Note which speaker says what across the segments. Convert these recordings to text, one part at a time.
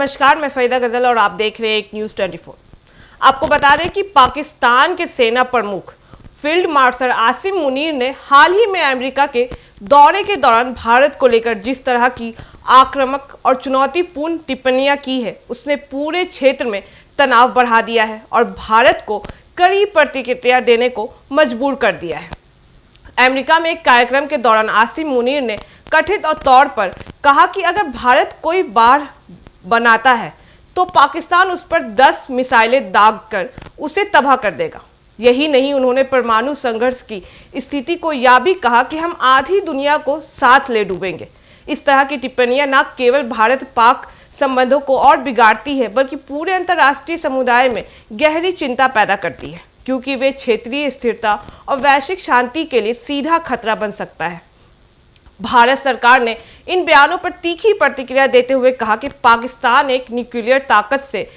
Speaker 1: नमस्कार, मैं फरीदा गजल और आप देख रहे हैं एक न्यूज़ 24। आपको बता दें कि पाकिस्तान के सेना प्रमुख फील्ड मार्शल आसिम मुनीर ने हाल ही में अमेरिका के दौरे के दौरान भारत को लेकर जिस तरह की आक्रामक और चुनौतीपूर्ण टिप्पणियां की है, उसने पूरे क्षेत्र में तनाव बढ़ा दिया है और भारत को कड़ी प्रतिक्रिया देने को मजबूर कर दिया है। अमेरिका में एक कार्यक्रम के दौरान आसिम मुनीर ने कथित तौर पर कहा कि अगर भारत कोई बाढ़ बनाता है तो पाकिस्तान उस पर 10 मिसाइलें दाग कर उसे तबाह कर देगा। यही नहीं, उन्होंने परमाणु संघर्ष की स्थिति को यह भी कहा कि हम आधी दुनिया को साथ ले डूबेंगे। इस तरह की टिप्पणियां न केवल भारत पाक संबंधों को और बिगाड़ती है, बल्कि पूरे अंतर्राष्ट्रीय समुदाय में गहरी चिंता पैदा करती है, क्योंकि वे क्षेत्रीय स्थिरता और वैश्विक शांति के लिए सीधा खतरा बन सकता है। भारत सरकार ने इन बयानों पर तीखी प्रतिक्रिया देते हुए कहा कि पाकिस्तान एक न्यूक्लियर ताकत से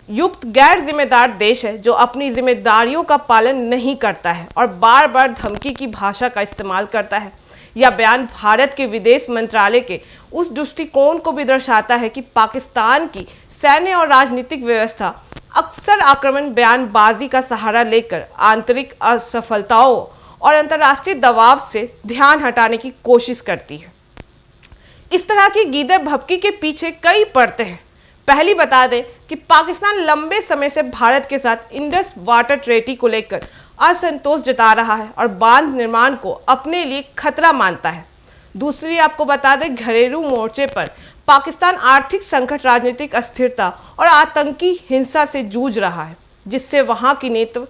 Speaker 1: युक्त गैर जिम्मेदार देश है जो अपनी जिम्मेदारियों का पालन नहीं करता है और बार बार धमकी की भाषा का इस्तेमाल करता है। यह बयान भारत के विदेश मंत्रालय के उस दृष्टिकोण को भी दर्शाता है कि पाकिस्तान की सैन्य और राजनीतिक व्यवस्था अक्सर आक्रमण बयानबाजी का सहारा लेकर आंतरिक असफलताओं और अंतर्राष्ट्रीय दबाव से ध्यान हटाने की कोशिश करती है। इस तरह की गीदड़ भभकी के पीछे कई परतें हैं। पहली बता दें कि पाकिस्तान लंबे समय से भारत के साथ इंडस वाटर ट्रेटी को लेकर असंतोष जता रहा है और बांध निर्माण को अपने लिए खतरा मानता है। दूसरी आपको बता दें, घरेलू मोर्चे पर पाकिस्तान आर्थिक संकट, राजनीतिक अस्थिरता और आतंकी हिंसा से जूझ रहा है, जिससे वहां की नेतृत्व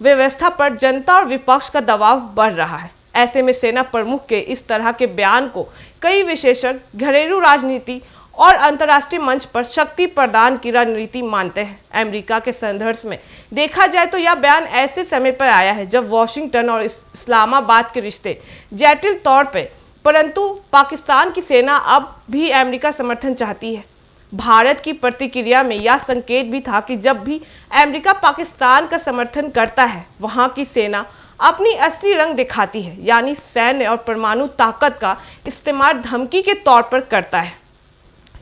Speaker 1: व्यवस्था पर जनता और विपक्ष का दबाव बढ़ रहा है। ऐसे में सेना प्रमुख के इस तरह के बयान को कई विशेषज्ञ घरेलू राजनीति और अंतर्राष्ट्रीय मंच पर शक्ति प्रदान की रणनीति मानते हैं। अमेरिका के संदर्भ में देखा जाए तो यह बयान ऐसे समय पर आया है जब वॉशिंगटन और इस्लामाबाद के रिश्ते जटिल तौर पर, परंतु पाकिस्तान की सेना अब भी अमेरिका समर्थन चाहती है। भारत की प्रतिक्रिया में यह संकेत भी था कि जब भी अमेरिका पाकिस्तान का समर्थन करता है, वहां की सेना अपनी असली रंग दिखाती है, यानी सैन्य और परमाणु ताकत का इस्तेमाल धमकी के तौर पर करता है।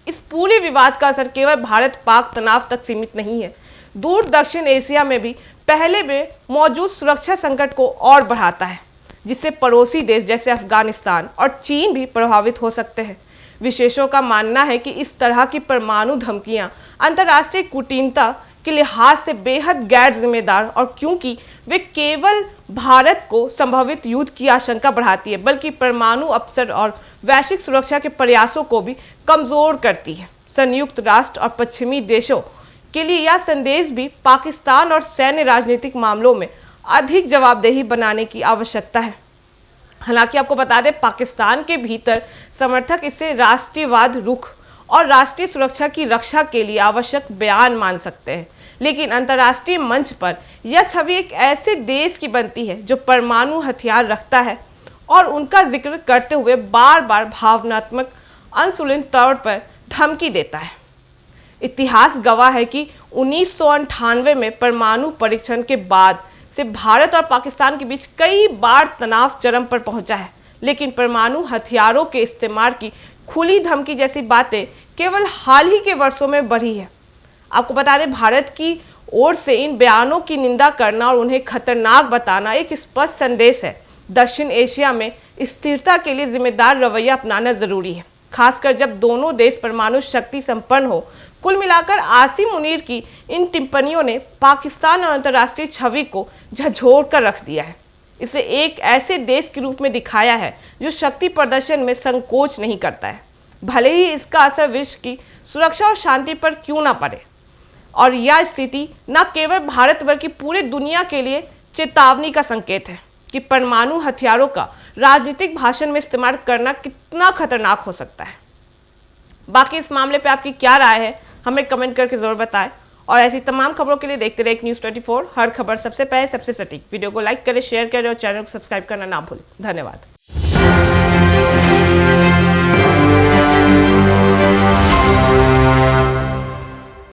Speaker 1: इस पूरे विवाद का असर केवल भारत पाक तनाव तक सीमित नहीं है, दूर दक्षिण एशिया में भी पहले में मौजूद सुरक्षा संकट को और बढ़ाता है, जिससे पड़ोसी देश जैसे अफगानिस्तान और चीन भी प्रभावित हो सकते हैं। विशेषज्ञों का मानना है कि इस तरह की परमाणु धमकियां अंतर्राष्ट्रीय कूटनीति के लिहाज से बेहद गैर जिम्मेदार, और क्योंकि वे केवल भारत को संभावित युद्ध की आशंका बढ़ाती है, बल्कि परमाणु अवसर और वैश्विक सुरक्षा के प्रयासों को भी कमजोर करती है। संयुक्त राष्ट्र और पश्चिमी देशों के लिए यह संदेश भी पाकिस्तान और सैन्य राजनीतिक मामलों में अधिक जवाबदेही बनाने की आवश्यकता है। हालांकि आपको बता दें, पाकिस्तान के भीतर समर्थक इसे राष्ट्रीयवाद रुख और राष्ट्रीय सुरक्षा की रक्षा के लिए आवश्यक बयान मान सकते हैं, लेकिन अंतर्राष्ट्रीय मंच पर यह छवि एक ऐसे देश की बनती है जो परमाणु हथियार रखता है और उनका जिक्र करते हुए बार बार भावनात्मक अनुकूलन तौर पर धमकी देता है। इतिहास गवाह है कि 1998 में परमाणु परीक्षण के बाद से भारत और पाकिस्तान के बीच कई बार तनाव चरम पर पहुंचा है, लेकिन परमाणु हथियारों के इस्तेमाल की खुली धमकी जैसी बातें केवल हाल ही के वर्षों में बढ़ी है। आपको बता दें, भारत की ओर से इन बयानों की निंदा करना और उन्हें खतरनाक बताना एक स्पष्ट संदेश है। दक्षिण एशिया में स्थिरता के लिए जिम्मेदार रवैया अपनाना जरूरी है, खासकर जब दोनों देश परमाणु शक्ति संपन्न हो। कुल मिलाकर आसिम मुनीर की इन टिप्पणियों ने पाकिस्तान और अंतर्राष्ट्रीय छवि को झकझोर कर रख दिया है। इसे एक ऐसे देश के रूप में दिखाया है जो शक्ति प्रदर्शन में संकोच नहीं करता है, भले ही इसका असर विश्व की सुरक्षा और शांति पर क्यों ना पड़े। और यह स्थिति न केवल भारत बल्कि पूरे दुनिया के लिए चेतावनी का संकेत है कि परमाणु हथियारों का राजनीतिक भाषण में इस्तेमाल करना कितना खतरनाक हो सकता है। बाकी इस मामले पे आपकी क्या राय है, हमें कमेंट करके जरूर बताएं। और ऐसी तमाम खबरों के लिए देखते रहे न्यूज़ 24, हर खबर सबसे पहले, सबसे सटीक। वीडियो को लाइक करें, शेयर करें और चैनल को सब्सक्राइब करना ना भूलें। धन्यवाद।